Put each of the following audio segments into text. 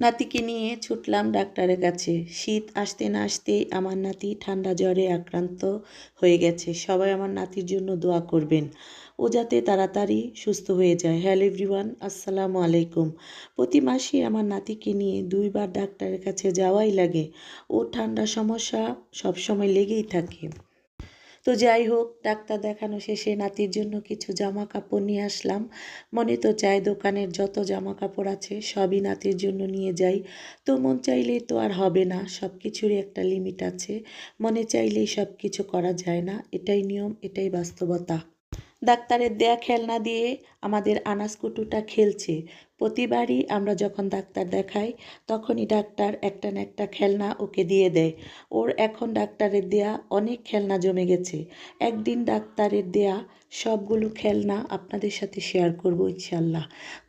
নাতিকে নিয়ে ছুটলাম ডাক্তারের কাছে। শীত আসতে না আসতেই আমার নাতি ঠান্ডা জ্বরে আক্রান্ত হয়ে গেছে। সবাই আমার নাতির জন্য দোয়া করবেন, ও যাতে তাড়াতাড়ি সুস্থ হয়ে যায়। হ্যালো এভরিওয়ান, আসসালামু আলাইকুম। প্রতি মাসে আমার নাতিকে নিয়ে 2বার ডাক্তারের কাছে যাওয়াই লাগে। ওর ঠান্ডা সমস্যা সবসময় লেগেই থাকে। তো যাই হোক, ডাক্তার দেখানো শেষে নাতির জন্য কিছু জামা কাপড় নিয়ে আসলাম। মনে তো চায় দোকানের যত জামা কাপড় আছে সবই নাতির জন্য নিয়ে যাই। তো মন চাইলেই তো আর হবে না, সব কিছুরই একটা লিমিট আছে। মনে চাইলেই সব কিছু করা যায় না, এটাই নিয়ম, এটাই বাস্তবতা। ডাক্তারের দেয়া খেলনা দিয়ে আমাদের আনাস কুটুটা খেলছে। প্রতিবারই আমরা যখন ডাক্তার দেখাই তখনই ডাক্তার একটা না একটা খেলনা ওকে দিয়ে দেয়। ওর এখন ডাক্তারের দেয়া অনেক খেলনা জমে গেছে। একদিন ডাক্তারের দেয়া সবগুলো খেলনা আপনাদের সাথে শেয়ার করব ইনশাল্লাহ।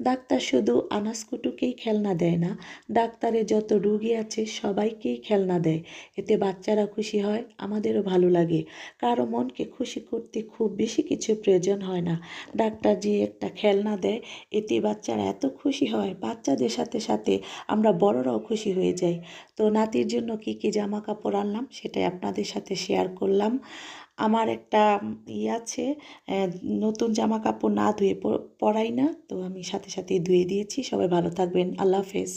ডাক্তার শুধু আনাস কুটুকেই খেলনা দেয় না, ডাক্তারের যত রুগী আছে সবাইকেই খেলনা দেয়। এতে বাচ্চারা খুশি হয়, আমাদেরও ভালো লাগে। কারো মনকে খুশি করতে খুব বেশি কিছু প্রয়োজন হয় না। ডাক্তার যে একটা খেলনা দেয়, এতে বাচ্চারা এত খুশি হয়, বাচ্চাদের সাথে সাথে আমরা বড়রাও খুশি হয়ে যাই। তো নাতির জন্য কী কী জামা কাপড় আনলাম সেটাই আপনাদের সাথে শেয়ার করলাম। আমার একটা আছে, নতুন জামা কাপড় না ধুয়ে পরাই না, তো আমি সাথে সাথেই ধুয়ে দিয়েছি। সবাই ভালো থাকবেন, আল্লাহ হাফেজ।